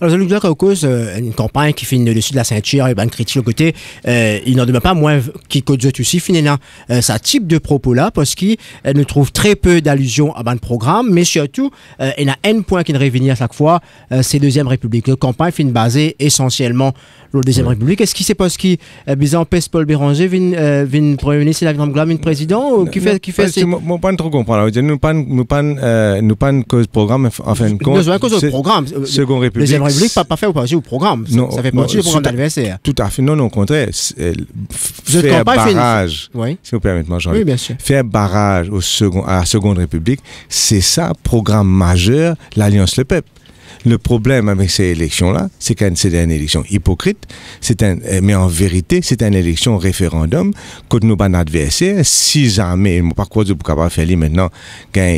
Alors, je veux dire qu'à cause une campagne qui finit dessus de la ceinture et ben critique le côté, il n'en demeure pas moins qui code aussi finalement ça type de propos-là parce qu'il ne trouve très peu d'allusions à ban de programme, mais surtout, il y a un point qui ne revient à chaque fois, c'est Deuxième République. La campagne finit basée essentiellement sur la Deuxième République. Est-ce qu'il s'est parce qu'il bizarre pèse Paul Béranger, vin Premier ministre, David Ramgolam, vin président, ou qui fait moi pas trop comprendre. Nous pas une cause programme en fin de compte. Nous avons une cause de programme. Seconde République. Deuxième République pas fait ou pas au programme. Non, ça fait partie du programme d'adversaire. Tout à fait. Non, au contraire. Faire barrage. Oui. Si vous permettez, moi, oui, bien sûr. Faire barrage à la Seconde République, c'est ça, programme majeur, l'Alliance Le Peuple. Le problème avec ces élections-là, c'est que c'est une élection hypocrite, mais en vérité, c'est une élection référendum. Quand nous avons un adversaire, si jamais, je ne sais pas quoi vous êtes capable de faire maintenant,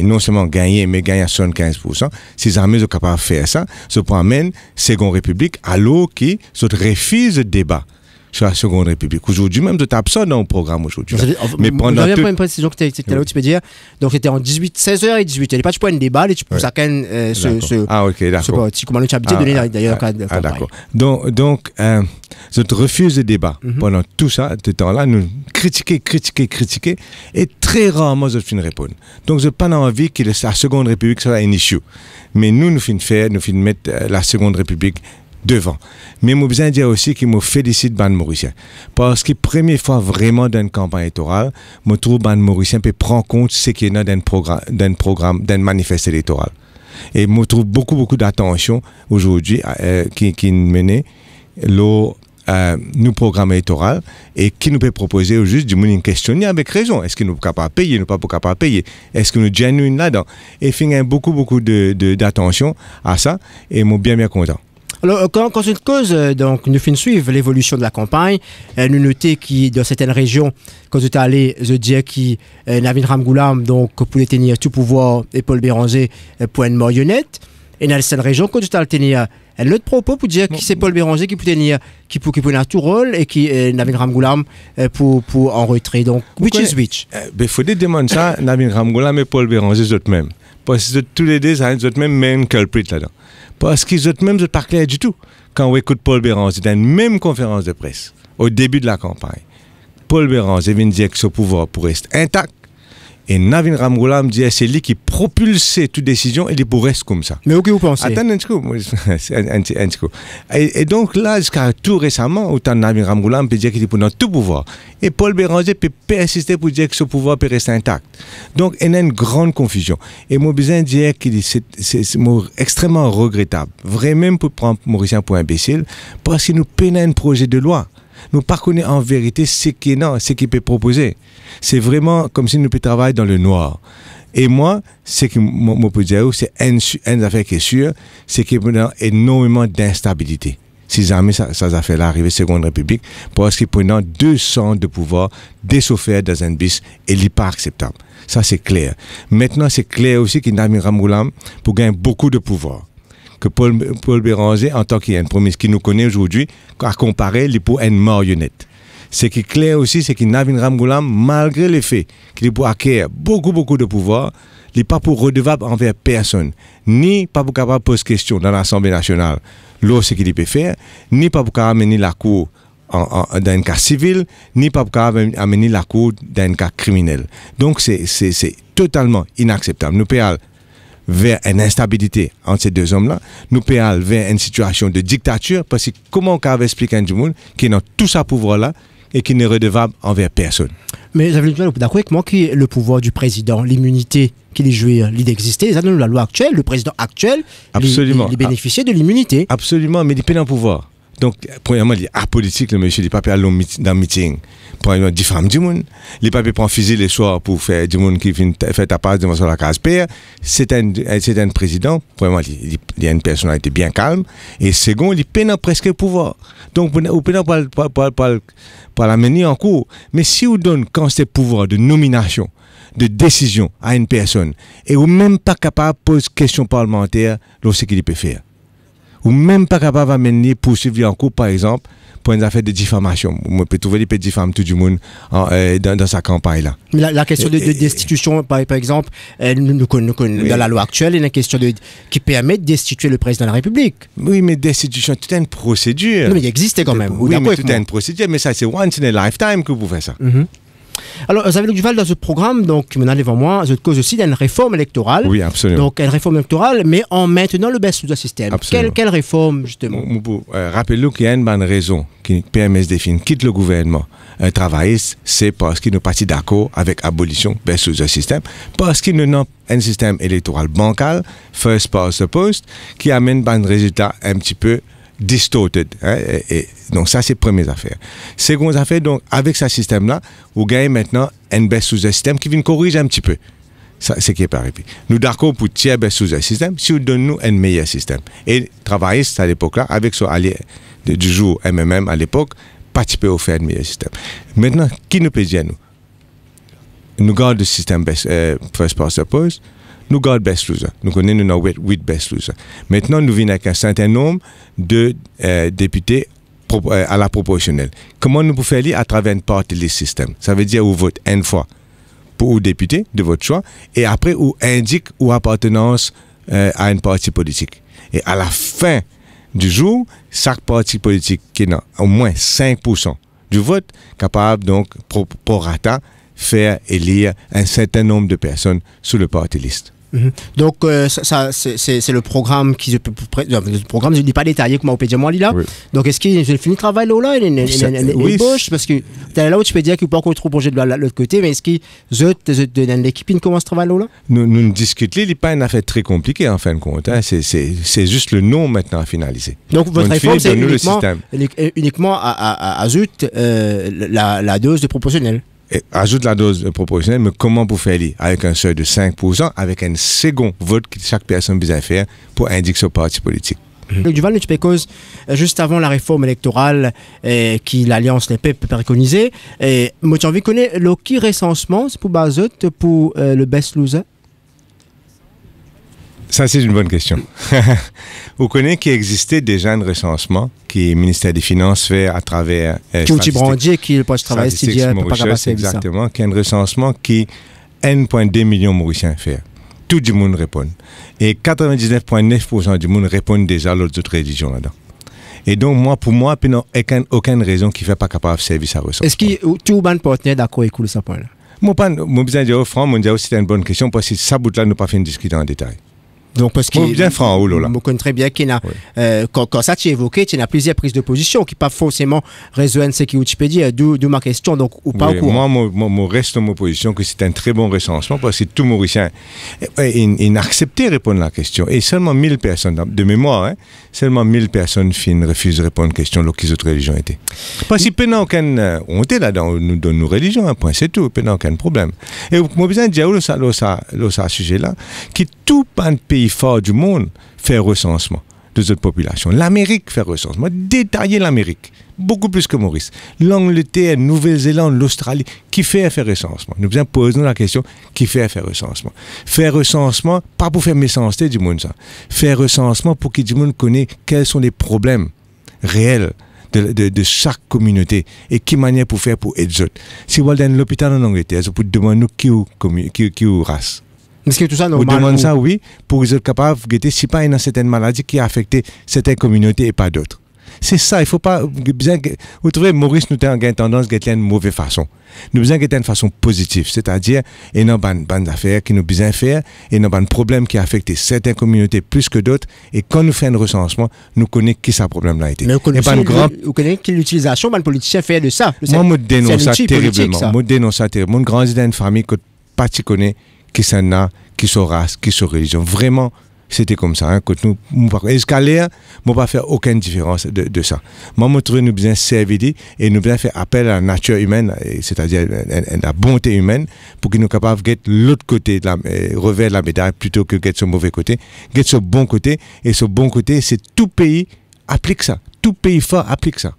non seulement gagner, mais gagner à 75%, si jamais vous êtes capable de faire ça, ça peut amener Seconde République à l'eau qui refuse le débat sur la Seconde République. Aujourd'hui, même, tu absent dans le programme aujourd'hui. Mais pendant tout... une précision que tu là où tu peux dire. Donc, c'était en 16h et 18h. Il n'y a pas de point de débat, et tu peux chacun Ah, ok, d'accord. Comment tu as habitué de donner d'ailleurs dans le cadre de d'accord. Donc, je refuse le débat. Pendant tout ça, ce temps-là, nous critiquer, et très rarement, je finis répondre. Donc, je n'ai pas envie que la Seconde République soit un issue. Mais nous finissons mettre la Seconde République devant. Mais je besoin de dire aussi qu'il me félicite Ban Mauricien. Parce que première fois vraiment dans une campagne électorale, je trouve Ban Mauricien peut prendre compte ce qu'il y a d'un manifeste électoral. Et je trouve beaucoup d'attention aujourd'hui qui menait nos programmes électoraux et qui nous peut proposer juste du monde une question avec raison. Est-ce que nous sommes capables de payer, nous ne sommes pas capables de payer? Est-ce que nous sommes genuines là-dedans? Et il y a beaucoup d'attention à ça et je suis bien content. Alors, quand une cause, donc, nous finissons suivre l'évolution de la campagne, nous notons que dans certaines régions, quand vous êtes allé, je dis que David Ramgolam, donc, pour tenir tout pouvoir, et Paul Béranger, pour une marionnette. Et dans certaines régions, quand vous êtes allé tenir un autre propos pour dire que c'est Paul Béranger qui peut tenir, qui peut tout rôle, et qui David Ramgolam pour en retrait. Donc, which is which? Il faut demander ça, David Ramgolam et Paul Béranger, eux-mêmes. Parce que tous les deux, eux-mêmes, même culprit là-dedans. Parce qu'ils eux-mêmes ne sont pas clairs du tout. Quand on écoute Paul Béranger dans une même conférence de presse, au début de la campagne, Paul Béranger vient dire que ce pouvoir pourrait rester intact. Et David Ramgolam dit que c'est lui qui propulse toute décision et il pourrait rester comme ça. Mais où que vous pensez? Attends un petit coup. Et donc là, jusqu'à tout récemment, autant David Ramgolam peut dire qu'il est pour tout pouvoir. Et Paul Béranger peut persister pour dire que ce pouvoir peut rester intact. Donc il y a une grande confusion. Et moi, besoin de dire que c'est extrêmement regrettable. Vraiment pour prendre Mauricien pour imbécile, parce que nous peinons un projet de loi. Nous ne connaissons pas en vérité ce qu'il peut proposer. C'est vraiment comme si nous pouvions travailler dans le noir. Et moi, ce que je peux dire, c'est une affaire qui est sûre, c'est qu'il y a énormément d'instabilité. Si jamais ça affaire-là arrive Seconde République, parce qu'il y a 200 de pouvoir désofferts dans un bis, et il n'est pas acceptable. Ça, c'est clair. Maintenant, c'est clair aussi qu'il y a Ramgolam pour gagner beaucoup de pouvoir. Que Paul Béranger, en tant qu'il ministre qui nous connaît aujourd'hui, à comparer, il est pour une marionnette. Ce qui est clair aussi, c'est qu'il David Ramgolam, malgré le fait qu'il est pour acquérir beaucoup de pouvoir, il n'est pas pour redevable envers personne, ni pas pour capable de poser question dans l'Assemblée nationale, ce qu'il peut faire, ni pas pour capable amener la cour dans un cas civil, ni pas pour capable amener la cour dans un cas criminel. Donc c'est totalement inacceptable. Nous pouvons vers une instabilité entre ces deux hommes-là, nous pouvons vers une situation de dictature, parce que comment on peut expliquer à un monde qui a tout ce pouvoir-là et qui n'est redevable envers personne. Mais vous avez d'accord avec moi que le pouvoir du président, l'immunité qu'il est joué, l'idée d'exister, ça donne la loi actuelle, le président actuel, il bénéficiait de l'immunité. Absolument, mais il peut en pouvoir. Donc, premièrement, il est apolitique, le monsieur, il n'est pas allé dans le meeting pour diffamer du monde. Il n'est pas prendre fusil les soirs pour faire du monde qui fait ta passe devant sur la case père. C'est un président, premièrement, il a une personnalité bien calme. Et second, il peine presque le pouvoir. Donc, on peut pas l'amener en cours. Mais si on donne quand c'est pouvoir de nomination, de décision à une personne, et on n'est même pas capable de poser question parlementaire, c'est ce qu'il peut faire. ou même pas capable d'amener poursuivre en cours, par exemple, pour une affaire de diffamation. On peut trouver des petits diffams tout du monde dans sa campagne-là. La question de destitution, par exemple, nous dans la loi actuelle, il y a une question qui permet de destituer le président de la République. Oui, mais destitution, tout est une procédure. Non, mais il existait quand même. Oui, mais tout est une procédure, mais ça, c'est once in a lifetime que vous faites ça. Alors, Xavier Duval, dans ce programme, donc, maintenant devant moi, je cause aussi d'une réforme électorale. Oui, absolument. Donc, une réforme électorale, mais en maintenant le best user système. Quelle réforme, justement? Rappelez-vous qu'il y a une bonne raison qui permet de définir, quitte le gouvernement travailliste, c'est parce qu'il n'est pas d'accord avec l'abolition best user système, parce qu'il n'a un système électoral bancal, first past the post, qui amène un résultat un petit peu distorted. Et donc ça, c'est la première affaire. Seconde affaire, donc avec ce système-là, vous gagnez maintenant un best user système qui vient corriger un petit peu. Ça, c'est qui est pas arrivé. Nous d'accord pour tirer best user système si vous donnez nous un meilleur système. Et travaillistes à l'époque-là, avec son allié du jour MMM à l'époque, participer au faire un meilleur système. Maintenant, qui nous peut dire nous? Nous gardons le système first past the post. Nous gardons best loser. Nous connaissons nos 8 best loser. Maintenant, nous venons avec un certain nombre de députés à la proportionnelle. Comment nous pouvons faire ça? À travers un party list system. Ça veut dire vous votez une fois pour un député de votre choix et après vous indique ou appartenance à une parti politique. Et à la fin du jour, chaque parti politique qui a au moins 5% du vote capable donc pour rata faire élire un certain nombre de personnes sur le party list. Donc, ça, c'est le programme qui le programme, je ne dis pas détaillé comme on peut dire moi là. Oui. Donc, est-ce qu'il a fini le travail là, il ébauche parce que là où tu peux dire qu'il n'y a pas encore trop projet de l'autre côté, mais est-ce que l'équipe commence à travailler là? Nous discutons, il n'est pas une affaire très compliquée en fin de compte. Hein. C'est juste le nom maintenant à finaliser. Donc, votre réforme, c'est uniquement à ajoute la dose de proportionnel. Ajoute la dose proportionnelle, mais comment vous faire avec un seuil de 5%, avec un second vote que chaque personne besoin faire pour indiquer son parti politique. Duval, tu peux cause juste avant la réforme électorale qui l'Alliance les peuples préconisait. Moi, tu as envie de connaître le qui recensement pour Bazot pour le best loser? Ça, c'est une bonne question. Vous connaissez qu'il existait déjà un recensement que le ministère des Finances fait à travers... Qui Brandier, qui est le poste de travail, exactement, qui est un recensement qui 1,2 million de Mauriciens fait. Tout le monde répond. Et 99,9% du monde répond déjà à l'autre religion là-dedans. Et donc, pour moi, il n'y a aucune raison qui ne fait pas capable de servir sa recensement. Est-ce que tout le monde partenaire d'accord avec ce point-là? Moi, besoin de dire, franc, c'est une bonne question parce que ça bout-là, nous pas fait une discussion en détail. Donc, parce que bien franc, je connais très bien qu'il y a, quand ça tu évoqué, il y a plusieurs prises de position qui ne pas forcément rejoindre ce que tu peux dire, d'où ma question, donc, ou pas au courant. Moi, reste dans ma position que c'est un très bon recensement parce que tout Mauricien, il a accepté de répondre à la question. Et seulement 1000 personnes, de mémoire, seulement 1000 personnes refusent de répondre à la question de qui autres religions étaient. Parce qu'il n'y a aucune honte là-dedans, nous donnons nos religions, point, c'est tout, il n'y a aucun problème. Et moi, besoin de dire, ce sujet-là, que tout un pays fort du monde fait recensement de cette population. L'Amérique fait recensement, détailler l'Amérique, beaucoup plus que Maurice. L'Angleterre, Nouvelle-Zélande, l'Australie, qui fait faire recensement. Nous devons poser la question, qui fait faire recensement. Faire recensement, pas pour faire méchanceté du monde, ça. Faire recensement pour que du monde connaisse quels sont les problèmes réels de chaque communauté et quelle manière pour faire pour aider les autres. Si vous allez dans l'hôpital en Angleterre, vous pouvez demander qui est race. Est-ce que tout ça normal? On demande ça, oui, pour qu'ils soient capables de guetter si pas une certaine maladie qui a affecté certaines communautés et pas d'autres. C'est ça, il faut pas... Vous trouvez, Maurice, nous avons tendance à guetter une mauvaise façon. Nous avons guetter une façon positive, c'est-à-dire, il y a une affaire qui nous besoin faire, et il y a un problème qui a affecté certaines communautés plus que d'autres, et quand nous faisons un recensement, nous connaissons qui ce problème-là a été. Mais vous connaissez que l'utilisation, le politicien fait de ça. Moi, je dénonce ça terriblement. Moi, je dénonce ça terriblement. Moi, je grandis dans une famille que pas tu connais, qui sont là, qui sont race, qui sont religion. Vraiment, c'était comme ça. Hein, escalaire, je ne pas faire aucune différence de ça. Moi, je trouve que nous devons servir et nous devons faire appel à la nature humaine, c'est-à-dire la bonté humaine, pour que nous soyons capables de l'autre côté, revers de la médaille, plutôt que de ce mauvais côté. Get ce bon côté, et ce bon côté, c'est tout pays applique ça. Tout pays fort applique ça.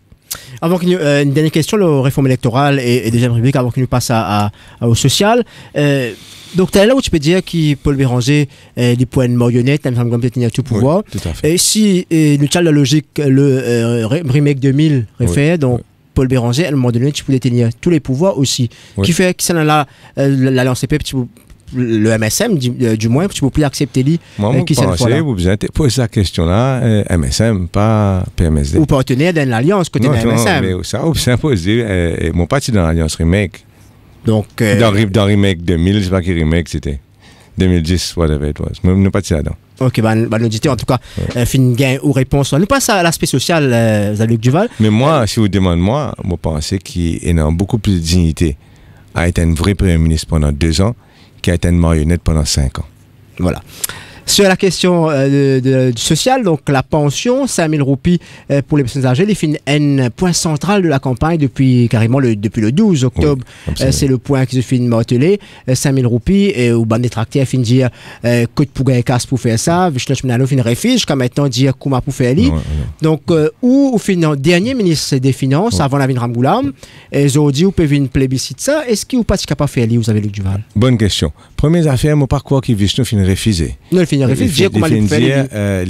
Avant une dernière question, la réforme électorale et deuxième rubrique, avant que nous passe au social. Donc, tu es là où tu peux dire que Paul Béranger des points de marionnette, même comme tenir tout pouvoir. Oui, tout à fait. Et si nous avons la logique, le remake 2000 refait, donc Paul Béranger, à un moment donné, tu pouvais tenir tous les pouvoirs aussi. Qui fait que ça là, l'Alliance CP, le MSM, du moins, tu ne peux plus accepter lui. Moi, je pense que vous avez posé la question-là, MSM, pas PMSD. Ou partenaire dans l'Alliance côté de MSM. Non, mais ça, vous avez posé, mon parti dans l'Alliance Remake. Donc, dans Remake 2000, je ne sais pas quel Remake c'était. 2010, whatever it was. Je ne suis pas là-dedans. Ok, l'auditeur, en tout cas, fin gain ou réponse. On passe à l'aspect social, Jean-Luc Duval. Mais moi, si vous demandez moi, je pense qu'il a beaucoup plus de dignité à être un vrai Premier ministre pendant 2 ans qui a été une marionnette pendant 5 ans. Voilà. Sur la question du social, donc la pension, 5 000 roupies pour les personnes âgées, un point central de la campagne depuis le 12 octobre. Oui, c'est le point qui se finit martelé, 5 000 roupies, et au ban des tracteurs, fin dire que pour gagner casse pour faire ça, je fin réfléchir, jusqu'à maintenant dire comment pour faire ça. Donc, au final, dernier ministre des Finances, avant la Vinram Goulam, ils ont dit, vous pouvez une plébiscite ça, est-ce qu'il n'est pas capable de faire ça, vous avez Luc Duval? Bonne question. Première affaire, moi, par quoi qui Vishnu fin refuser. Il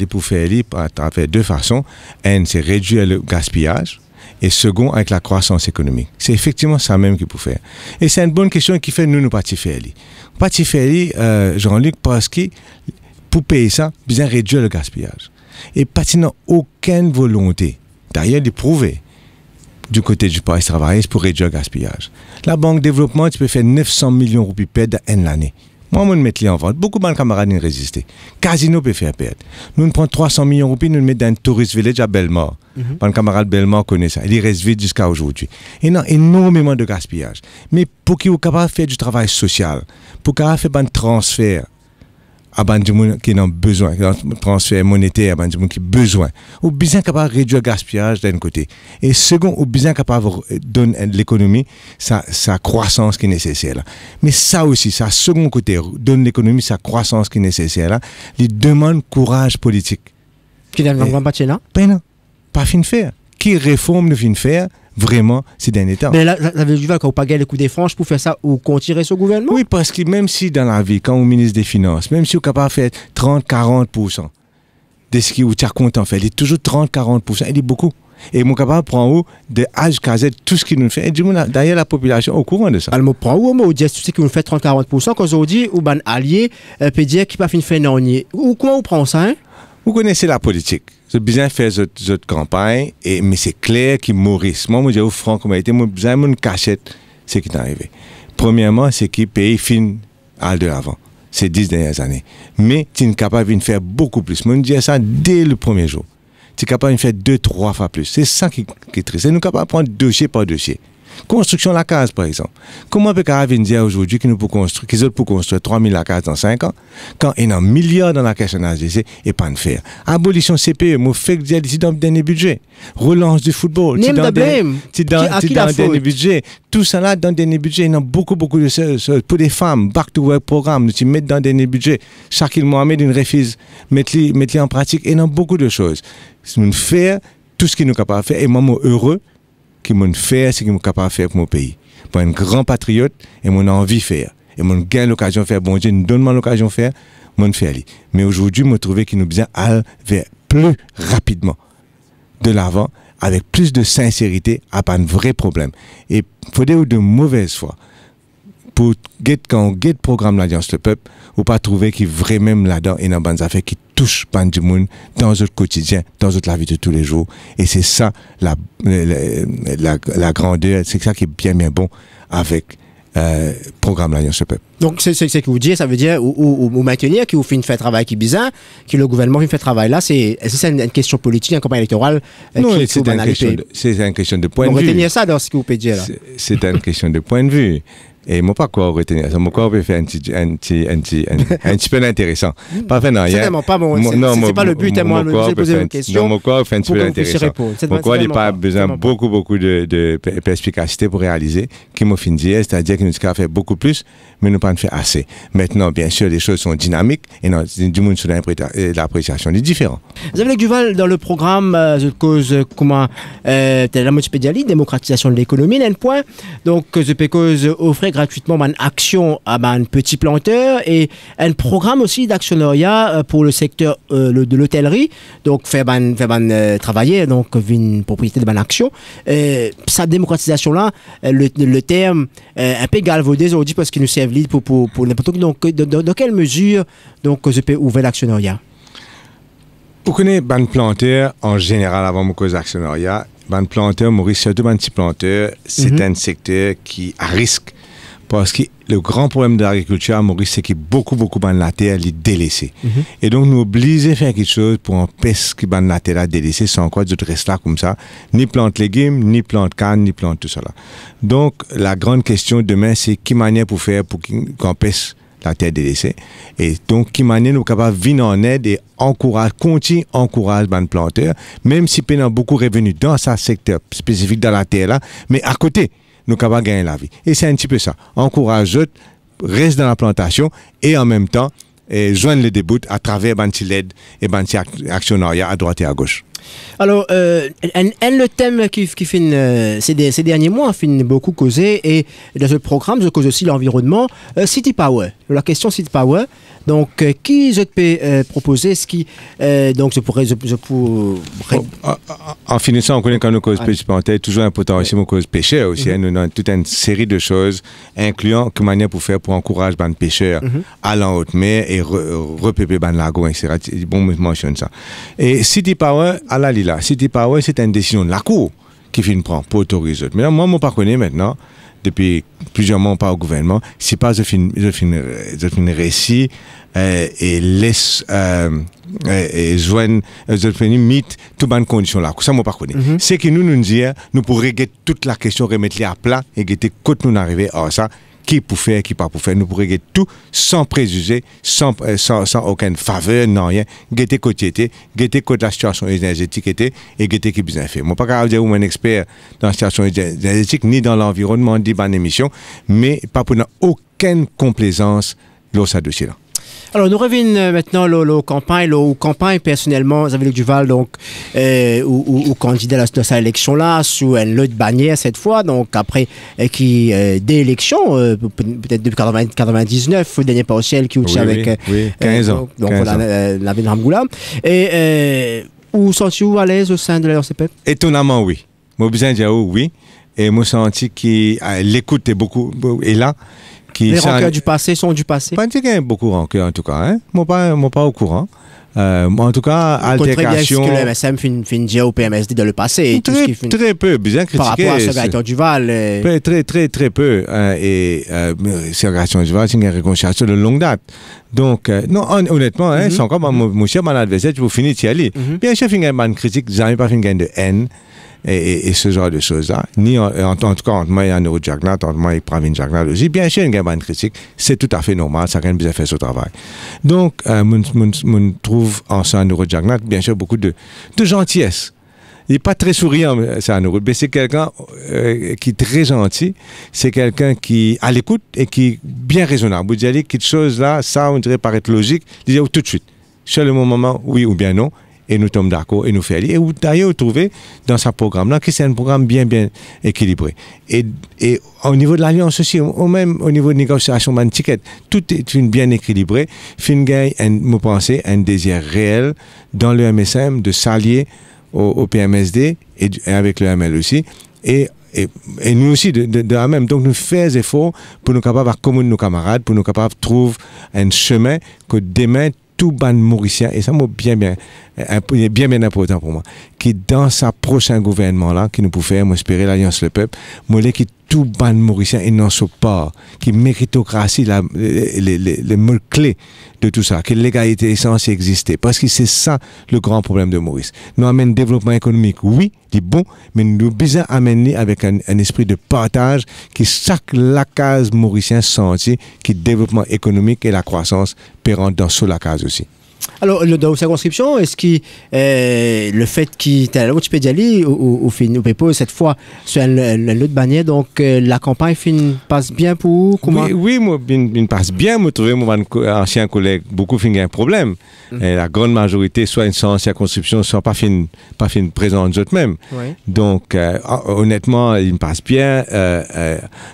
peut faire à travers 2 façons. Un, c'est réduire le gaspillage. Et second, avec la croissance économique. C'est effectivement ça même qu'il peut faire. Et c'est une bonne question qui fait nous partis faire. Partis faire, Jean-Luc, parce que pour payer ça, bien réduire le gaspillage. Et pas n'a aucune volonté, d'ailleurs, de prouver du côté du Parti travailliste pour réduire le gaspillage. La Banque de développement, tu peux faire 900 millions de roupies perdre en l'année. Moi, je mettre les en vente. Beaucoup de camarades ont résisté. Casino peut faire perdre. Nous prenons 300 millions de roupies, nous mettons dans un tourist village à Bellemare. Un camarade Bellemare connaît ça. Il reste vide jusqu'à aujourd'hui. Il y a énormément de gaspillage. Mais pour qu'il soit capable de faire du travail social, pour qu'il soit capable de faire un transfert à des gens qui ont besoin, un transfert monétaire à des gens qui ont besoin, ou bien capable de réduire le gaspillage d'un côté. Et second, ou bien capable de donner à l'économie sa croissance qui est nécessaire. Mais ça aussi, ça second côté, donne l'économie sa croissance qui est nécessaire. Là, il demande courage politique. Qui n'a pas de là? Non, pas fin de faire. Qui réforme le fin de faire? Vraiment, c'est d'un État. Mais là, ça veut dire qu'on n'a pas gagné le coup des franges pour faire ça ou continuer ce gouvernement? Oui, parce que même si dans la vie, quand on est ministre des Finances, même si on est capable de faire 30-40% de ce qu'il est content de faire, il est toujours 30-40%, il est beaucoup. Et mon capable prend où de A jusqu'à Z tout ce qu'il nous fait. Et du coup, d'ailleurs, la population est au courant de ça. Elle me prend où, on dit tout ce qu'il nous fait 30-40%, quand on dit, ou ben allié, peut dire qu'il n'a pas fait une fin d'année. Ou comment on prend ça, hein? Vous connaissez la politique. Vous avez bien fait votre campagne, mais c'est clair qu'il Maurice. Moi, je dis franchement, moi, j'ai une cachette, ce qui est arrivé. Premièrement, c'est qu'il paye fin à de l'avant, ces 10 dernières années. Mais tu es capable de faire beaucoup plus. Moi, je dis ça dès le premier jour. Tu es capable de faire 2-3 fois plus. C'est ça qui est triste. C'est nous capables de prendre dossier par dossier. Construction de la case, par exemple. Comment peut-on dire aujourd'hui qu'ils peuvent construire 3000 la case dans 5 ans, quand il y a un milliard dans la caisse en AGC et pas de faire. Abolition CPE, moi, fait que dire ici dans le dernier budget. Relance du football. Name the blame. Dans le dernier budget. Tout ça là, dans le dernier budget, il y a beaucoup de choses. Pour les femmes, back to work programme, nous mettons dans le dernier budget. Shakil Mohamed, une refuse, mettre en pratique. Il y a beaucoup de choses. Nous faire tout ce qu'il nous est capable de faire. Et moi, heureux qui m'ont fait ce qu'ils sont capables de faire pour mon pays. Pour un grand patriote, et mon envie de faire. Et mon gain l'occasion de faire, bon Dieu, nous donne l'occasion de faire, mon faire. Mais aujourd'hui, je trouve qu'il nous besoin aller vers plus rapidement de l'avant, avec plus de sincérité, à pas un vrai problème. Et il faudrait de mauvaise foi. Pour quand on guette programme l'Alliance le peuple, ou pas trouver qu'il vraiment là-dedans et dans des affaires qui touchent pas du monde dans notre quotidien, dans notre la vie de tous les jours. Et c'est ça la grandeur, c'est ça qui est bien bon avec programme l'Alliance le peuple. Donc c'est ce que vous dites, ça veut dire ou maintenir qui vous fait une fait travail qui est bizarre, que le gouvernement fait travail là, c'est une question politique, une campagne électorale. Non, c'est une question de point de vue. On retenir ça dans ce que vous pouvez dire là. C'est une question de point de vue. Et moi, pas quoi retenir ça. Moi, quoi, on peut faire un petit peu intéressant. Pas fait, non, c'est vraiment pas bon. C'est pas le but, moi, je poser une question. Non, mon quoi, on fait un petit peu intéressant. Mon quoi, il n'y a pas besoin beaucoup de perspicacité pour réaliser. Qui m'a fini dire, c'est-à-dire qu'il nous a fait beaucoup plus, mais nous pas fait assez. Maintenant, bien sûr, les choses sont dynamiques et non, du monde sur l'appréciation est différent. Jean-Luc Duval, dans le programme, je cause comment la multipédialie, démocratisation de l'économie, un point. Donc, je peux cause offrir gratuitement une action à un petit planteur et un programme aussi d'actionnariat pour le secteur de l'hôtellerie. Donc, faire travailler, donc, une propriété de action. Cette démocratisation-là, le terme un peu galvaudé aujourd'hui parce qu'il nous sert pour n'importe qui. Donc, dans quelle mesure donc, je peux ouvrir l'actionnariat? Vous connaissez ban planteur en général avant mon cause d'actionnariat. Ban planteur, Maurice, surtout un petit planteur, c'est un secteur qui a risque. Parce que le grand problème de l'agriculture à Maurice, c'est qu'il y a beaucoup de la terre est délaissée. Et donc, nous obligons à faire quelque chose pour empêcher que la terre est délaissée, sans quoi d'autres restent là comme ça. Ni plante légumes, ni plante canne, ni plante tout ça là. Donc, la grande question demain, c'est quelle manière pour faire pour qu'on empêche la terre délaissée. Et donc, quelle manière nous sommes capables de venir en aide et encourager les planteurs, même si ils ont beaucoup de revenus dans ce secteur spécifique dans la terre là, mais à côté, nous sommes capables de gagner la vie. Et c'est un petit peu ça. Encourage eux, reste dans la plantation et en même temps, joindre les débouts à travers l'aide et actionnariat à droite et à gauche. Alors, le thème qui fait ces derniers mois fin beaucoup causé et dans ce programme, je cause aussi l'environnement. City Power, la question City Power. Donc, qui je peux proposer ce qui donc je pourrais en finissant, on connaît quand nous cause pêche toujours important aussi, nous cause pêcheur aussi. Nous avons toute une série de choses, incluant que manière pour faire pour encourager les pêcheurs à la haute mer et repeupler les lagons, etc. Bon, mentionne ça. Et City Power, à la Lila, City Power, c'est une décision de la Cour qui finit prend pour autoriser. Mais moi, je ne connais pas maintenant, depuis plusieurs mois, pas au gouvernement, c'est pas je finis récit et laisse et joindre je finis mythe toutes bonnes conditions là. Ça, moi, pas connais. C'est que nous dire, nous pourrions régler toute la question, remettre les à plat et guetter quand nous arriver à ça. Qui pour faire, qui pas pour faire. Nous pourrions guetter tout sans préjugés, sans aucune faveur, non rien. Guetter côté guetter côté la situation énergétique était et guetter qui bien fait. Moi, pas capable de dire un expert dans la situation énergétique, ni dans l'environnement, ni dans l'émission, mais pas pour aucune complaisance dans ce dossier-là. Alors, nous revenons maintenant aux campagnes personnellement, Jean-Luc Duval, donc, au candidat de cette élection-là, sous une autre bannière cette fois, donc après, qui, des élections, peut-être depuis 99, le dernier partiel qui est avec. 15 ans. Donc, voilà, la ville Ramgoulam. Et, où sentiez-vous à l'aise au sein de la RCP? Étonnamment, oui. Moi, besoin de dire oui. Et moi, senti que l'écoute est beaucoup, est là. Les rancœurs du passé sont du passé. Pas qu'il y a beaucoup de rancœurs en tout cas. Hein? Moi pas au courant. En tout cas, altercation. Très bien que le MSM fin dire au PMSD de le passé. Très peu, bien critiqué. Par rapport à Ségrégation Duval. Très peu. Et Ségrégation Duval, c'est une réconciliation de longue date. Donc, non, honnêtement, c'est encore mon cher adversaire, tu peux finir d'y aller. Bien sûr, il y a une critique, jamais pas une gain de haine. Et ce genre de choses-là, ni en tout cas entre moi et Anouro Jagnat, entre moi et Pravin Jagnat aussi, bien sûr, il y a une critique, c'est tout à fait normal, ça a bien fait ce travail. Donc, je trouve en ça Anouro Jagnat, bien sûr, beaucoup de gentillesse. Il n'est pas très souriant, c'est Anouro, mais c'est quelqu'un qui est très gentil, c'est quelqu'un qui a l'écoute et qui est bien raisonnable. Vous dites quelque chose là, ça, on dirait paraître logique, disez tout de suite. Sur le moment, oui ou bien non. Et nous sommes d'accord et nous faisons. Et d'ailleurs, vous trouvez dans ce programme-là que c'est un programme bien équilibré. Et au niveau de l'alliance aussi, même au niveau de négociation de ticket, tout est bien équilibré. Fingaï, vous pensez, un désir réel dans le MSM de s'allier au PMSD et avec le ML aussi. Et nous aussi, de la même. Donc, nous faisons des efforts pour nous capables de communiquer nos camarades, pour nous capables de trouver un chemin que demain, tout ban mauricien, et ça m'a bien important pour moi, qui dans sa prochain gouvernement là, qui nous peut faire, moi espérer l'Alliance le Peuple, moi qui tout ban mauricien et non ce pas, qui méritocratie les mots clés de tout ça, que l'égalité est censée exister. Parce que c'est ça le grand problème de Maurice. Nous amène développement économique, oui, c'est bon, mais nous besoin amener avec un esprit de partage qui chaque la case mauricien senti, qui développement économique et la croissance pérenne dans sur la case aussi. Alors, dans vos circonscriptions, est-ce que le fait qu'il tu peux y aller au PEPO cette fois sur l'autre bannière, donc la campagne passe bien pour vous? Comment? Oui, moi, passe bien. Moi, trouvé mon ancien collègue, beaucoup fin un problème. La grande majorité, soit une circonscription, soit pas fin présente eux-mêmes. Oui. Donc, honnêtement, il me passe bien.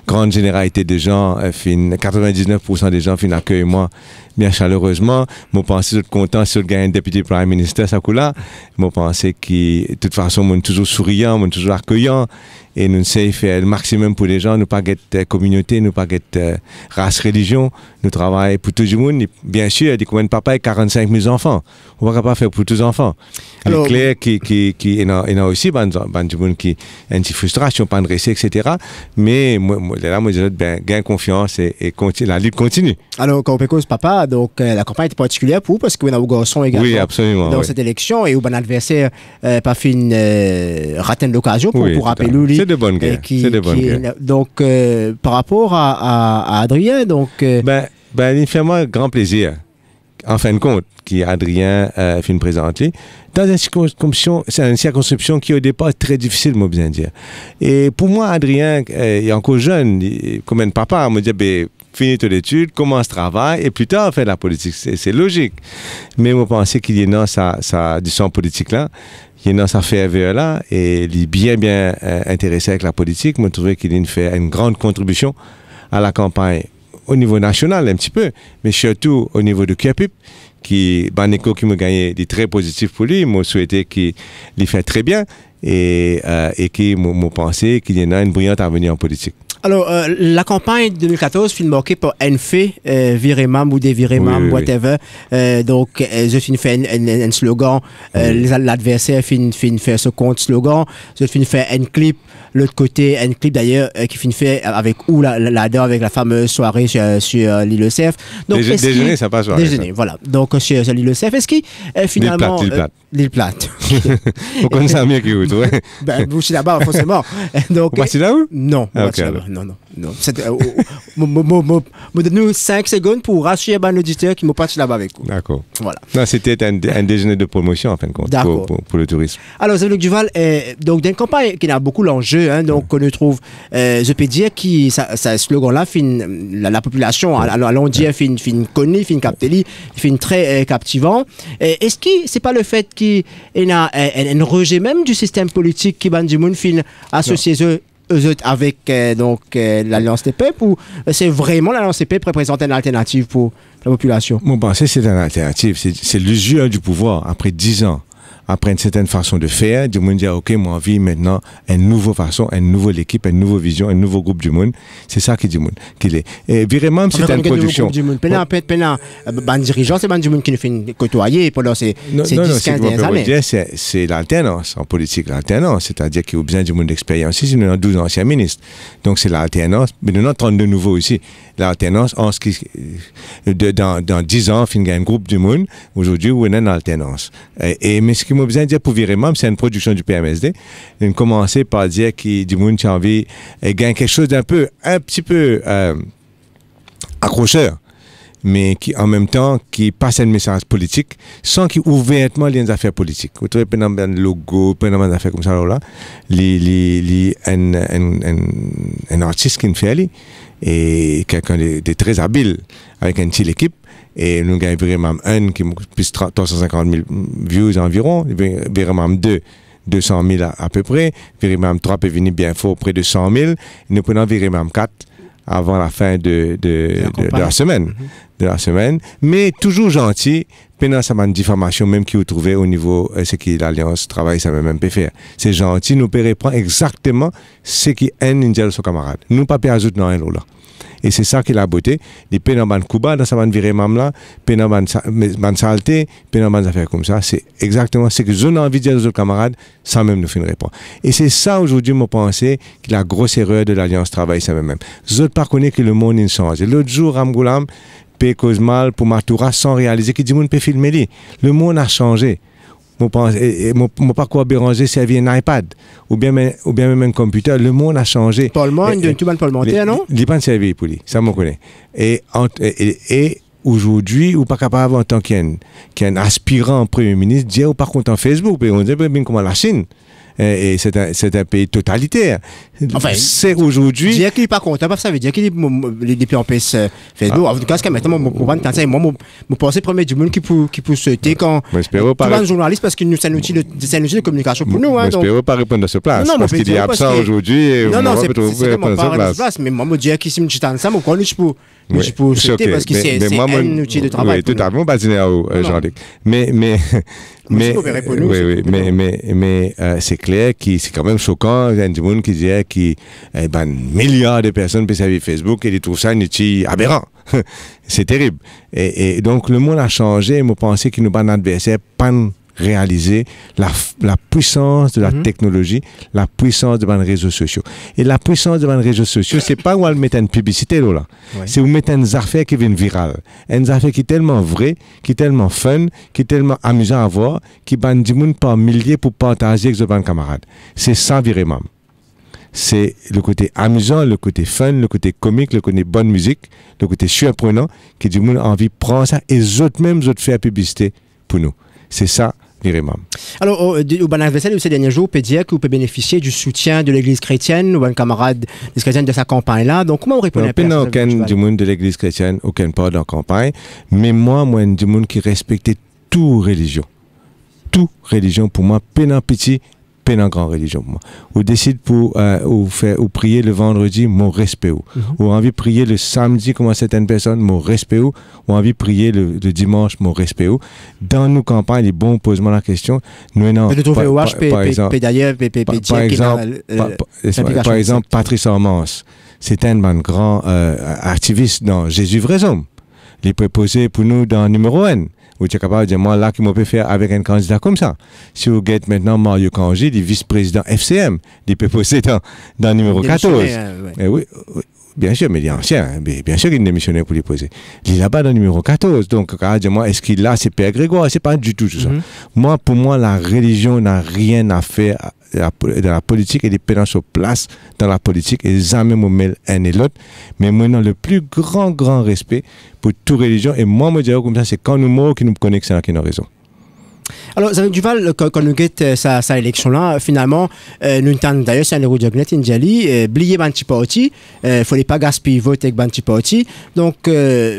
Grande généralité des gens, 99% des gens accueillent moi bien chaleureusement. Moi, pensais être content si je gagne un député Prime Minister, ça coup-là. Moi, pensais que, de toute façon, moi, toujours souriant, moi, toujours accueillant. Et nous essayons de faire le maximum pour les gens, nous pas être communauté, nous pas être race, religion. Nous travaillons pour tout le monde. Bien sûr, il y a des combien de papas et 45 000 enfants. On ne va pas faire pour tous les enfants. Alors, clair, il y a aussi des gens qui ont une frustration, pas de récit, etc. Mais moi, je gagne confiance et la lutte continue. Alors, quand on cause papa, donc la campagne était particulière pour vous parce que vous avez un garçon également dans cette élection et où un adversaire pas fait rater l'occasion pour rappeler lui. C'est de bonnes guerres. Donc, par rapport à Adrien, donc. Il fait moi grand plaisir, en fin de compte, qu'Adrien fait présenter. Dans une circonscription, c'est une circonscription qui au départ est très difficile, moi bien dire. Et pour moi, Adrien, il est encore jeune, comme un papa, me dit, finis ton étude, commence le travail, et plus tard, faire la politique. C'est logique. Mais moi, je pensais qu'il y a dans sa discussion politique-là, il est dans sa ferveur-là, et il est bien intéressé avec la politique. Moi, je trouvais qu'il a fait une grande contribution à la campagne au niveau national, un petit peu, mais surtout au niveau de QAPIP, qui me gagnait des très positifs pour lui. Moi, souhaitais qu'il fait très bien et qui m'a pensé qu'il y en a une brillante avenir en politique. Alors, la campagne 2014 fut marquée par un fait, viremam ou déviremam, whatever. Donc, je finis fait un slogan, l'adversaire finit faire ce compte slogan, je finis faire un clip, l'autre côté, un clip d'ailleurs qui finit fait avec avec la fameuse soirée sur l'île Cerf. Donc, déjeuner, ça passe soirée. Déjeuner, voilà. Donc, sur l'île Cerf, est-ce qu'il finalement. L'île plate. Vous connaissez ça mieux que vous, oui. Vous êtes là-bas, forcément. Donc, vous êtes là-où? Non, non. Donne-nous 5 secondes pour rassurer un auditeur qui m'a pas là-bas avec vous. D'accord. Voilà. Non, c'était un déjeuner de promotion, en fin de compte, pour le tourisme. Alors, Luc Duval, donc, dans une campagne qui a beaucoup l'enjeu, donc, on trouve, je peux dire que ce slogan-là, la population, allons dire, fin connue, fin captée, fin très captivant. Est-ce que c'est pas le fait qu'il y a un rejet même du système politique qui va du monde fin associé eux autres avec l'Alliance des peuples, ou c'est vraiment l'Alliance des peuples représente une alternative pour la population? Moi, je pense que c'est une alternative. C'est l'usure du pouvoir après 10 ans. Après une certaine façon de faire, du monde dit, OK, moi, envie maintenant une nouvelle façon, une nouvelle équipe, une nouvelle vision, un nouveau groupe du monde. C'est ça qui dit monde, qu'il est. Et vraiment, c'est une production. Ben dirigeant, c'est ben du monde qui nous fait côtoyer pendant ces 10-15 dernières années. C'est l'alternance en politique, l'alternance. C'est-à-dire qu'il y a besoin du monde d'expérience. Ici, nous avons 12 anciens ministres. Donc, c'est l'alternance. Mais nous avons 32 nouveaux ici. L'alternance, dans 10 ans, il y a un groupe du monde. Aujourd'hui, on a une alternance. Mais ce qu'il m'a besoin de dire pour Viremam, c'est une production du PMSD. On a commencé par dire qu'il du monde qui a envie de gagner quelque chose un petit peu accrocheur, mais qui en même temps qui passe un message politique sans qu'il ouvertement les affaires politiques. Vous trouvez un logo, un affaire comme ça là, un artiste qui fait et quelqu'un de très habile avec une petite équipe. Et nous avons vraiment un qui a plus de 350 000 views environ, vraiment 200 000 à peu près, vraiment 3 peut venir bien fort près de 100 000, nous prenons vraiment 4 avant la fin de la semaine. De la semaine, mais toujours gentil, pendant ça m'a une diffamation même qui vous trouvez au niveau ce qui l'Alliance travaille, ça même peut faire. C'est gentil, nous peut reprendre exactement ce qui est un ninja de son camarade. Nous pas ajouter dans un lot là. Et c'est ça qui est la beauté. Les pays dans ban Cuba, dans sa ban viré mamla, pays dans ban saleté, pays dans ban affaires comme ça, c'est exactement ce que je n'ai envie de dire aux autres camarades, sans même nous finir répondre. Et c'est ça aujourd'hui, moi, penser que la grosse erreur de l'Alliance travaille ça même. Les autres par connaître que le monde il change. L'autre jour, Ramgoulam, paye cause mal pour Matoura sans réaliser qu'il dit monde peut filmer lui. Le monde a changé. Mon parcours Béranger servi un iPad ou bien même un computer. Le monde a changé. Parlement, tout le parlementaire, non? Il n'est pas servi pour lui, ça me connaît. Et aujourd'hui, ou pas capable en tant qu'un aspirant premier ministre, dire ou par contre en Facebook, on dit bien comment la Chine. Et c'est un pays totalitaire. Enfin, c'est aujourd'hui. Dire qu'il n'est pas content, ça veut dire qu'il est depuis en PS Facebook. En tout cas, maintenant, moi, je pense premier du monde qui peut sauter quand. Tout le journaliste, parce que c'est un outil de communication pour nous. Je n'espère pas répondre à ce place. Non, parce qu'il est absent aujourd'hui. Non, c'est pas à place. Mais moi, je dis que si je suis en ça, je peux sauter parce que c'est un outil de travail. Oui, tout à fait, Jean-Luc. Mais c'est clair que c'est quand même choquant. Il y a du monde qui disait que milliards de personnes peuvent servir Facebook et ils trouvent ça un outil aberrant. C'est terrible. Et donc le monde a changé. Je pense que nos adversaires pas réaliser la puissance de la technologie, la puissance de les réseaux sociaux. Et la puissance de les réseaux sociaux, c'est pas où on met une publicité là. Ouais. C'est où mettre une affaire qui vient virale. Une affaire qui est tellement vraie, qui est tellement fun, qui est tellement amusant à voir, qui ban du monde par milliers pour partager avec vos camarades. C'est ça vraiment. C'est le côté amusant, le côté fun, le côté comique, le côté bonne musique, le côté surprenant, qui du monde a envie de prendre ça et les autres même faire la publicité pour nous. C'est ça, vraiment. Alors, au bon anniversaire de ces derniers jours, on peut dire que vous pouvez bénéficier du soutien de l'Église chrétienne ou un camarade de l'Église chrétienne de sa campagne là. Donc, comment on répond à ça? Il n'y a aucun du monde de l'Église chrétienne, aucun part dans la campagne. Mais moi, du monde qui respectait toute religion. Toute religion, pour moi, pénant petit, pénant grand religion. Pour moi. Ou décide pour ou prier le vendredi, mon respect. Ou envie de prier le samedi, comme certaines personnes, mon respect. Ou envie de prier le dimanche, mon respect. Dans nos campagnes, les bons posent la question. Nous, non, par exemple, Patrice Armance, c'est un grand activiste dans Jésus vrai homme. Il est proposé pour nous dans numéro 1. Vous êtes capable de dire, moi, là, qui peut faire avec un candidat comme ça. Si vous êtes maintenant Mario Kangé, il est vice-président FCM, il peut poser dans le numéro 14. Oui, bien sûr, mais il est ancien. Bien sûr qu'il est démissionnaire pour les poser. Il est là-bas dans le numéro 14. Donc, moi, est-ce qu'il a, c'est Père Grégoire? C'est pas du tout ça. Moi, pour moi, la religion n'a rien à faire dans la politique et les pénants sur place dans la politique et jamais me mêle un et l'autre. Mais maintenant, le plus grand respect pour toute religion. Et moi, me dire comme ça, c'est quand nous mourons qui nous connaissons qui nous raison. Alors, Xavier Duval, quand nous guettons sa élection-là, finalement, nous entendons d'ailleurs, c'est un héros de Gnet Indjali, blier Banti Party, il ne fallait pas gaspiller vote avec Banti Party. Donc,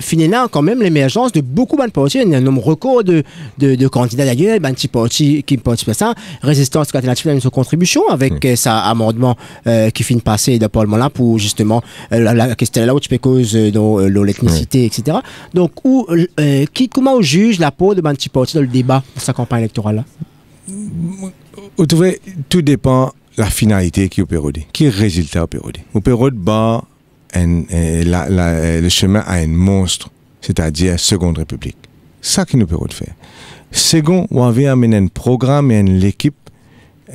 finalement, quand même, l'émergence de beaucoup de partis, il y a un nombre record de candidats d'ailleurs, Banti Party qui participent à ça, Résistance alternative à une contribution avec sa amendement qui finit de passer de Parlement-là pour justement la question là où tu peux cause dans l'ethnicité, etc. Donc, comment on juge l'apport de Banti Party dans le débat de sa campagne électorale là? Vous trouvez, tout dépend de la finalité qui opère. Quel résultat opère. Opère bas le chemin à un monstre, c'est-à-dire Seconde République. Ça qui nous peut faire. Second, on va amener un programme et l'équipe,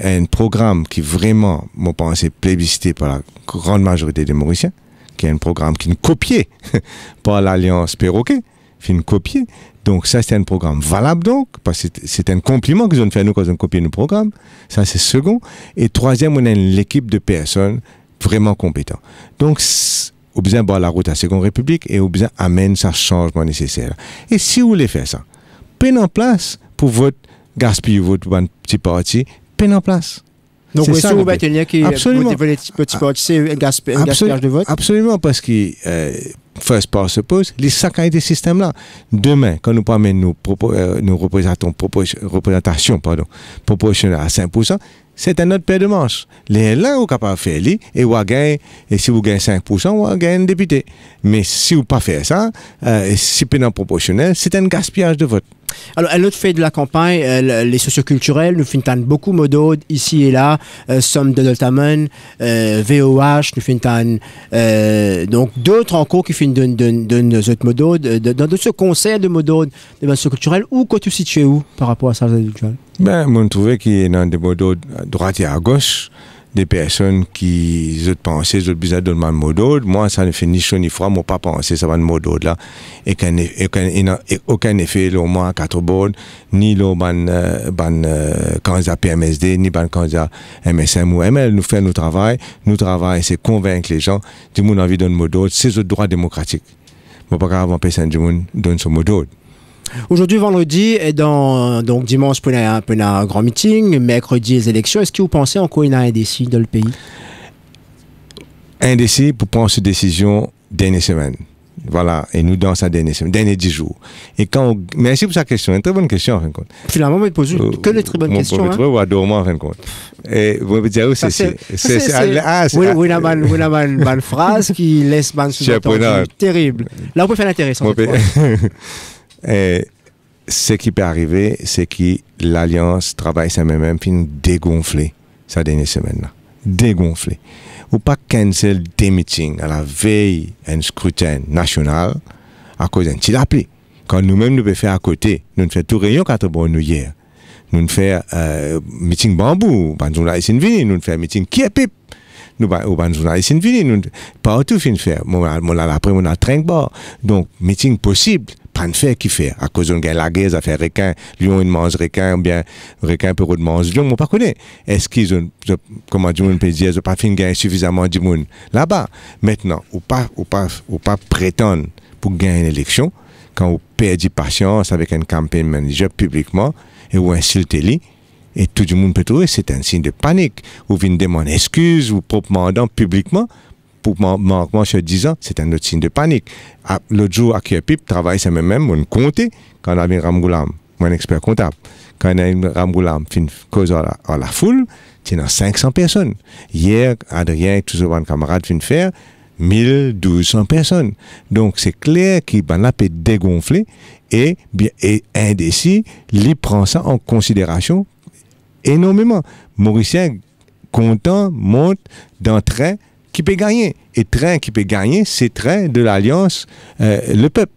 un programme qui vraiment, moi, pense, est plébiscité par la grande majorité des Mauriciens, qui est un programme qui est copié par l'Alliance Perroquet, qui est copié. Donc ça, c'est un programme valable, donc, parce que c'est un compliment qu'ils ont fait à nous quand ils ont copié nos programmes. Ça, c'est second. Et troisième, on a l'équipe de personnes vraiment compétentes. Donc, on a besoin de voir la route à la Seconde République et on a besoin d'amener ce changement nécessaire. Et si vous voulez faire ça, peine en place pour votre gaspiller votre petit parti, peine en place. Donc, oui, si vous voulez tenir qui petit parti, c'est un gaspillage de vote? Absolument, parce que first part se pose, les saccades des systèmes-là. Demain, quand nous parlons nos représentations proportionnelles à 5%, c'est un autre paire de manches. Les là, vous capable de faire, et vous gagnez, et si vous gagnez 5%, vous gagnez un député. Mais si vous pas faire ça, si c'est non proportionnel, c'est un gaspillage de vote. Alors, un autre fait de la campagne, les socioculturels, nous finissons beaucoup de ici et là, Somme de Deltaman, VOH, nous finissons donc d'autres encore qui finissent de autres modos, dans ce concert de modos de socioculturels, où que tu situes où par rapport à ça, individuel? Ben, moi, je trouvais qu'il y a des modos à droite et à gauche, des personnes qui ont pensé, ont besoin de demander modo. Moi, ça ne fait ni chaud ni froid, moi, pas pensé, ça va de modo là. Et aucun effet, là, au moins, à 4 bords, ni le candidat PMSD, ni le candidat MSM ou ML. Nous faisons notre travail. Notre travail, c'est convaincre les gens du monde envie de modo, c'est le droit démocratique. Moi, pas grave, personne du monde donne son modo. Aujourd'hui, vendredi, et donc dimanche, pour un grand meeting, mercredi, les élections. Est-ce que vous pensez encore qu'il y a un indécis dans le pays? Indécis pour prendre cette décision dernière semaine. Voilà, et nous dans sa dernière semaine, derniers 10 jours. Et quand merci pour sa question, une très bonne question en fin de compte. Finalement, vous posez que des très bonnes questions. Vous pouvez dormir en fin de compte. Et vous pouvez dire aussi, c'est une phrase qui laisse terrible. Là, on peut faire l'intéressant. Et ce qui peut arriver, c'est que l'Alliance travaille ça même fin dégonfler sa dernière semaine là. Dégonfler. Ou pas cancel des meetings à la veille d'un scrutin national à cause d'un petit appli. Quand nous-mêmes nous pouvons faire à côté, nous ne faisons tout réunion 4 bonnes nous hier. Nous ne faisons meeting bambou, ban journaliste vini, nous ne faisons meeting qui est pipe. Nous ban journaliste vini, nous partout fin faire. Mon après on a train bar. Donc meeting possible. Pas de faire qui fait à cause de la guerre, ça fait requin, lion il mange requin, ou bien requin peut manger lion, moi pas connais. Est-ce qu'ils ont, comment du monde peut dire, ils n'ont pas fait gagner suffisamment de monde là-bas. Maintenant, ou pas prétendre pour gagner une élection, quand vous perdez patience avec un campaign manager publiquement, et vous insultez-les, et tout le monde peut trouver, c'est un signe de panique. Ou venez demander excuse, ou proprement publiquement, pour moi, je disant, c'est un autre signe de panique. L'autre jour, à Kiepip, travaille ça même, on comptait, quand on avait Ramgoulam, mon expert comptable, quand on a eu Ramgoulam, fin cause à la foule, il y a 500 personnes. Hier, Adrien et tous les camarades fin faire 1200 personnes. Donc, c'est clair qu'il peut dégonfler et indécis, il prend ça en considération énormément. Mauricien, content, monte d'un train qui peut gagner. Et train qui peut gagner, c'est train de l'Alliance, le peuple.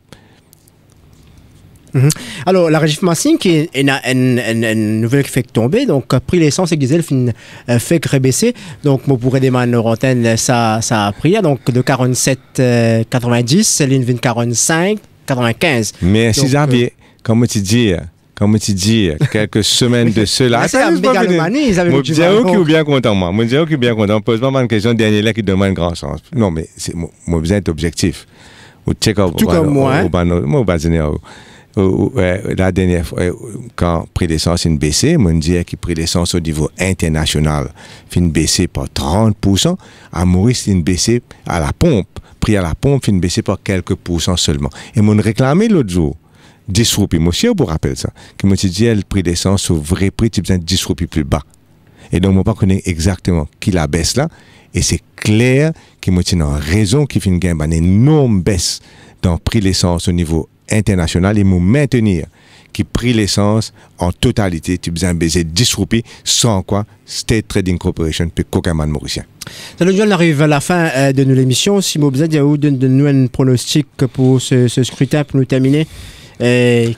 Alors, la Régif Massing, qui est une nouvelle qui fait tomber, donc, prix l'essence et diesel fait rebaisser. Donc, moi, pour aider ma antenne, ça a pris, donc, de 47,90, Céline vient 45,95. Mais si j'avais, comme tu dis, quelques semaines de cela. C'est la mégalomanie, ils avaient dit. Moi, je suis bien content, moi. Moi, je suis bien content. Pose-moi une question dernière là qui demande grand sens. Non, mais moi, besoin d'être objectif. Tout comme moi. La dernière fois, quand le prix d'essence a baissé, on dit que le prix d'essence au niveau international a baissé par 30%. À Maurice, il a baissé à la pompe. Prix à la pompe a baissé par quelques pourcents seulement. Et on réclamé l'autre jour 10 roupies. Moi aussi, vous rappelle ça. Que moi, je dis, le prix d'essence au vrai prix, tu as besoin de 10 roupies plus bas. Et donc, moi, je ne connais pas exactement qui la baisse là. Et c'est clair que moi, j'ai une raison qui fait une énorme baisse dans le prix de l'essence au niveau international et me maintenir qui prix l'essence en totalité, tu as besoin de baiser 10 roupies, sans quoi State Trading Corporation peut qu'aucun man mauricien. On arrive à la fin de l'émission. Si vous avez besoin de nous un pronostic pour ce scrutin pour nous terminer.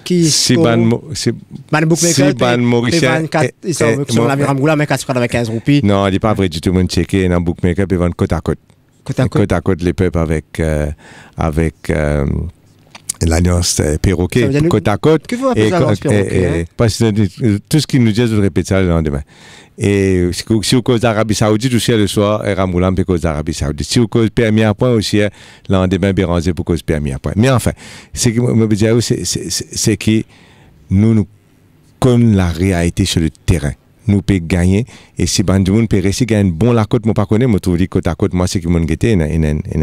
Qui si ban mauricien ils sont la Ramgoula mais 495 roupies. Non, il n'est pas vrai du tout. Mon checké dans bookmaker et vendre côte à côte. Côte à côte les peuples avec l'Alliance Perroquet, côte à côte. Que vous appelez l'Alliance Perroquet? Parce que tout ce qu'il nous dit, je répète ça le lendemain. Et si vous cause d'Arabie Saoudite, aussi le soir, Ramoulam peut cause d'Arabie Saoudite. Si vous cause permis à point, aussi, le lendemain, Béranger pour cause permis à point. Mais enfin, ce que je veux dire, c'est que nous connaissons la réalité sur le terrain. Nous pouvons gagner. Et si Bandimoun peut réussir à gagner bon la côte, moi, pas connais, moi, trouve côte à côte, moi, c'est que mon guetté, il y a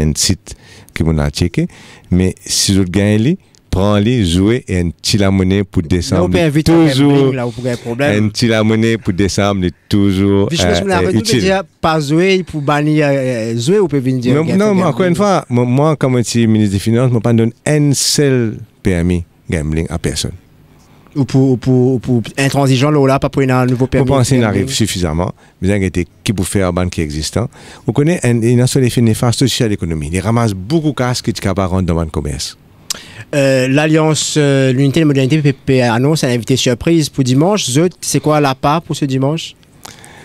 un site que mon a checké. Mais si vous gagnez, prends-les, jouer et un petit la monnaie pour Là, on décembre. peut inviter Toujours. là, on pourrait un problème. Un petit la monnaie pour décembre est toujours utile. Dire pas jouer pour bannir jouer ou peut venir dire. Non, mais encore une fois, moi, comme je suis ministre des Finances, je ne pas donner un seul permis gambling à personne. Ou pour intransigeant là, pas pour un nouveau permis. Je pense qu'il arrive suffisamment. Mais il y a des qui pour faire un ban qui est existant. Vous connaissez, il y a des effets néfastes aussi à l'économie. Il ramasse beaucoup de casques qui sont capables de rentrer dans le commerce. L'Alliance l'Unité de Modernité PP annonce un invité surprise pour dimanche. C'est quoi la part pour ce dimanche?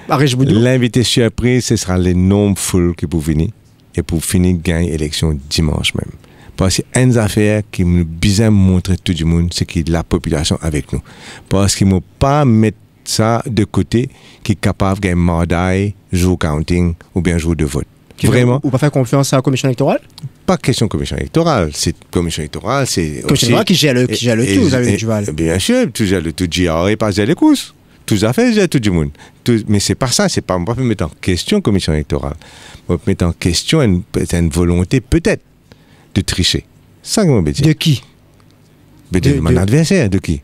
L'invité surprise, ce sera les nombres full qui pour venir et pour finir gagner l'élection dimanche même. Parce qu'il y a une affaire qui nous besoin montrer tout le monde, c'est qu'il y a la population avec nous. Parce qu'il ne faut pas mettre ça de côté qui est capable de gagner mandat, jouer au counting ou bien jouer de vote. Vraiment. Ou pas faire confiance à la commission électorale? Pas question de commission électorale. C'est commission électorale, c'est commission électorale qui gère le tout, vous avez du Duval. Bien sûr, tu gères le tout, GRA et pas gérer les courses. Tout à fait, gère tout le monde. Mais c'est pas ça, c'est pas, on ne peut pas mettre en question la commission électorale. On peut mettre en question une volonté peut-être de tricher. Ça que je dire. De qui? De mon adversaire. De qui?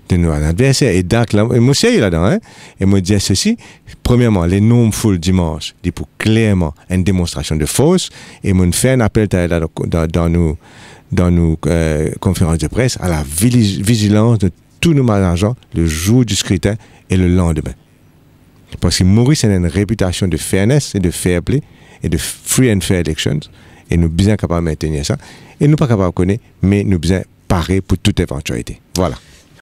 De nos adversaires. Et donc, moi, c'est là-dedans. Hein? Et moi, dire ceci. Premièrement, les nombres full dimanche, c'est pour clairement une démonstration de force. Et moi, fait un appel dans nos conférences de presse à la vigilance de tous nos agents le jour du scrutin et le lendemain. Parce que Maurice a une réputation de fairness et de fair play et de free and fair elections. Et nous sommes bien capables de maintenir ça. Et nous ne sommes pas capables de connaître, mais nous sommes bien parés pour toute éventualité. Voilà.